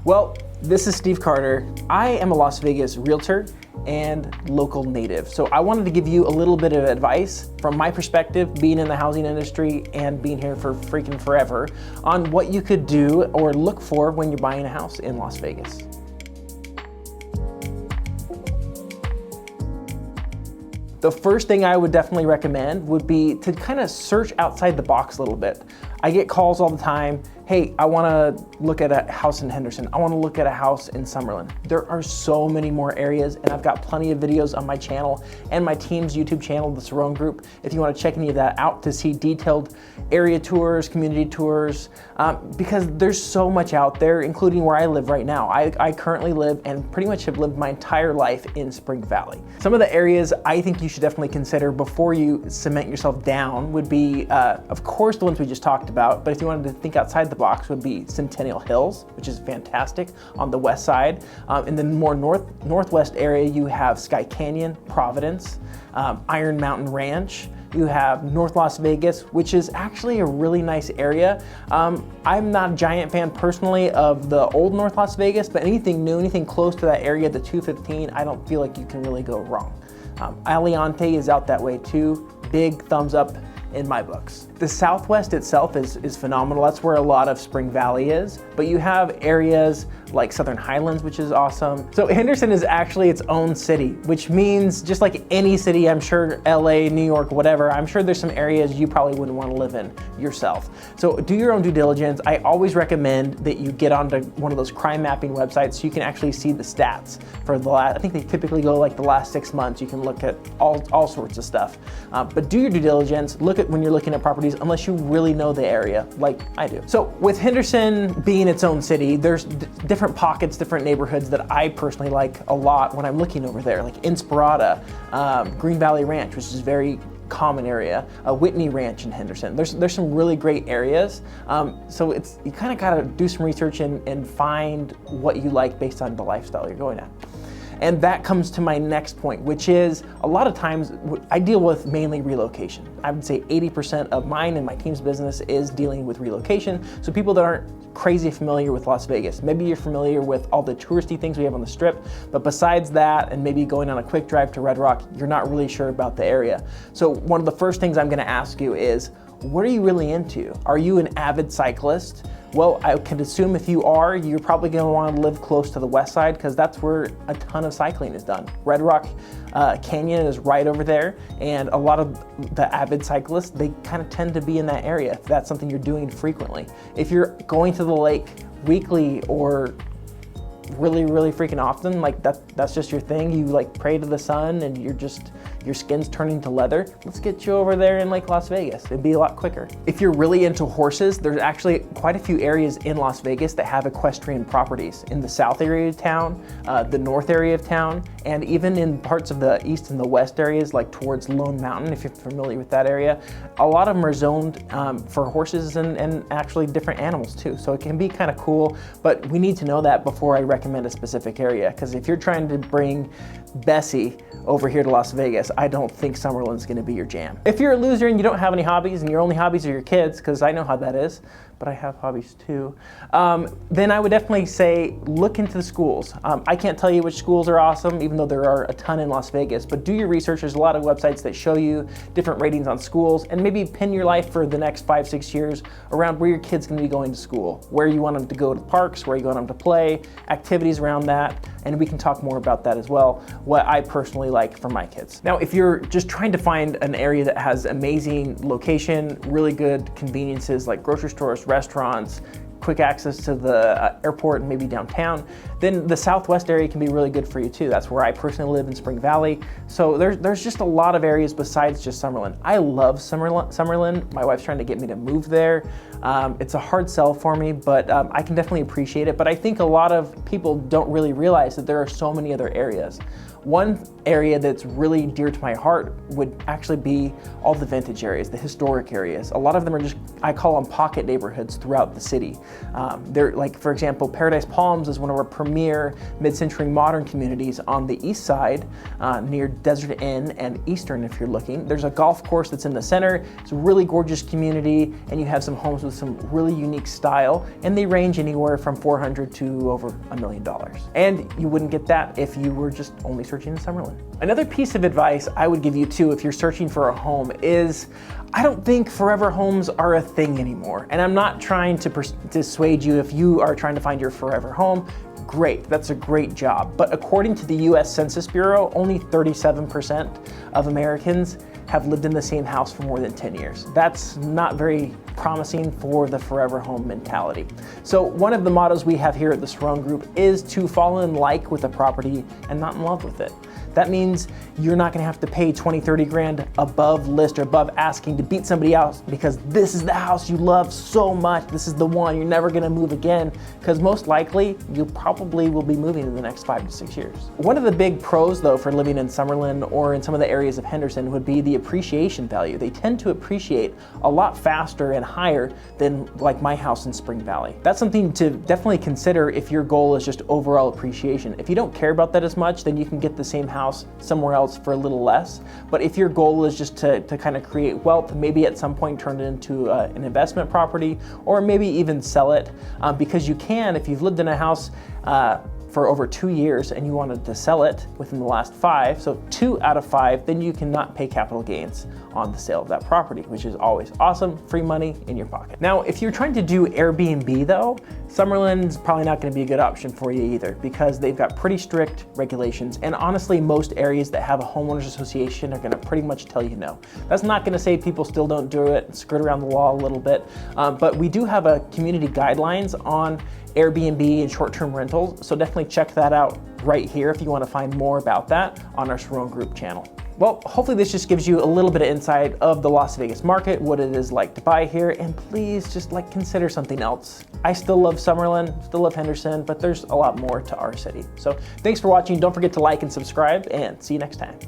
Well, this is Steve Carter. I am a Las Vegas realtor and local native. So I wanted to give you a little bit of advice from my perspective, being in the housing industry and being here for freaking forever, on what you could do or look for when you're buying a house in Las Vegas. The first thing I would definitely recommend would be to kind of search outside the box a little bit. I get calls all the time. Hey, I want to look at a house in Henderson. I want to look at a house in Summerlin. There are so many more areas, and I've got plenty of videos on my channel and my team's YouTube channel, the Cerrone Group, if you want to check any of that out to see detailed area tours, community tours, because there's so much out there, including where I live right now. I currently live and pretty much have lived my entire life in Spring Valley. Some of the areas I think you should definitely consider before you cement yourself down would be, of course, the ones we just talked about, but if you wanted to think outside the box would be Centennial Hills, which is fantastic on the west side. In the more northwest area, you have Sky Canyon, Providence, Iron Mountain Ranch. You have North Las Vegas, which is actually a really nice area. I'm not a giant fan personally of the old North Las Vegas, but anything new, anything close to that area, the 215, I don't feel like you can really go wrong. Aliante is out that way too. Big thumbs up in my books. The Southwest itself is phenomenal. That's where a lot of Spring Valley is, but you have areas like Southern Highlands, which is awesome. So Henderson is actually its own city, which means just like any city, I'm sure LA, New York, whatever, I'm sure there's some areas you probably wouldn't want to live in yourself. So do your own due diligence. I always recommend that you get onto one of those crime mapping websites so you can actually see the stats for the last, I think they typically go like the last 6 months. You can look at all sorts of stuff, but do your due diligence. Look at when you're looking at properties, unless you really know the area like I do. So with Henderson being its own city, there's different pockets, different neighborhoods that I personally like a lot when I'm looking over there, like Inspirada, Green Valley Ranch, which is a very common area, Whitney Ranch in Henderson. There's some really great areas. So you kind of got to do some research and find what you like based on the lifestyle you're going at. And that comes to my next point, which is a lot of times I deal with mainly relocation. I would say 80% of mine and my team's business is dealing with relocation. So people that aren't crazy familiar with Las Vegas. Maybe you're familiar with all the touristy things we have on the Strip, but besides that, and maybe going on a quick drive to Red Rock, you're not really sure about the area. So one of the first things I'm gonna ask you is, what are you really into? Are you an avid cyclist? Well, I can assume if you are, you're probably gonna wanna live close to the west side because that's where a ton of cycling is done. Red Rock Canyon is right over there, and a lot of the avid cyclists, they kind of tend to be in that area if that's something you're doing frequently. If you're going to the lake weekly or really freaking often, like that's just your thing, you like pray to the sun and your skin's turning to leather, let's get you over there in like Las Vegas. It'd be a lot quicker. If you're really into horses, there's actually quite a few areas in Las Vegas that have equestrian properties in the south area of town, the north area of town, and even in parts of the east and the west areas, like towards Lone Mountain, if you're familiar with that area. A lot of them are zoned for horses and actually different animals too. So it can be kind of cool, but we need to know that before I recommend a specific area, because if you're trying to bring Bessie over here to Las Vegas, I don't think Summerlin's gonna be your jam. If you're a loser and you don't have any hobbies and your only hobbies are your kids, because I know how that is, but I have hobbies too, then I would definitely say look into the schools. I can't tell you which schools are awesome, even though there are a ton in Las Vegas, but do your research. There's a lot of websites that show you different ratings on schools, and maybe pin your life for the next 5-6 years around where your kid's gonna be going to school, where you want them to go to parks, where you want them to play, activities around that, and we can talk more about that as well, what I personally like for my kids. Now, if you're just trying to find an area that has amazing location, really good conveniences like grocery stores, restaurants, quick access to the airport and maybe downtown, then the southwest area can be really good for you too. That's where I personally live in Spring Valley. So there's just a lot of areas besides just Summerlin. I love Summerlin. My wife's trying to get me to move there. It's a hard sell for me, but I can definitely appreciate it. But I think a lot of people don't really realize that there are so many other areas. One area that's really dear to my heart would actually be all the vintage areas, the historic areas. A lot of them are just, I call them pocket neighborhoods throughout the city. They're like, for example, Paradise Palms is one of our premier mid-century modern communities on the east side, near Desert Inn and Eastern if you're looking. There's a golf course that's in the center. It's a really gorgeous community, and you have some homes with some really unique style, and they range anywhere from $400,000 to over $1 million. And you wouldn't get that if you were just only searching in Summerlin. Another piece of advice I would give you too if you're searching for a home is, I don't think forever homes are a thing anymore. And I'm not trying to dissuade you if you are trying to find your forever home. Great, that's a great job. But according to the US Census Bureau, only 37% of Americans have lived in the same house for more than 10 years. That's not very promising for the forever home mentality. So one of the mottos we have here at the Cerrone Group is to fall in like with a property and not in love with it. That means you're not gonna have to pay 20, 30 grand above list or above asking to beat somebody else because this is the house you love so much, this is the one, you're never gonna move again, because most likely you probably will be moving in the next 5 to 6 years. One of the big pros though for living in Summerlin or in some of the areas of Henderson would be the appreciation value. They tend to appreciate a lot faster and higher than like my house in Spring Valley. That's something to definitely consider if your goal is just overall appreciation. If you don't care about that as much, then you can get the same house somewhere else for a little less. But if your goal is just to kind of create wealth, maybe at some point turn it into an investment property, or maybe even sell it, because you can, if you've lived in a house for over 2 years and you wanted to sell it within the last 5, so 2 out of 5, then you cannot pay capital gains on the sale of that property, which is always awesome, free money in your pocket. Now, if you're trying to do Airbnb though, Summerlin's probably not gonna be a good option for you either, because they've got pretty strict regulations, and honestly, most areas that have a homeowners association are gonna pretty much tell you no. That's not gonna say people still don't do it and skirt around the law a little bit, but we do have a community guidelines on Airbnb and short-term rentals, so definitely check that out right here if you want to find more about that on our Cerrone Group channel. Well, hopefully this just gives you a little bit of insight of the Las Vegas market, what it is like to buy here, and please just consider something else. I still love Summerlin, still love Henderson, but there's a lot more to our city. So thanks for watching. Don't forget to like and subscribe, and see you next time.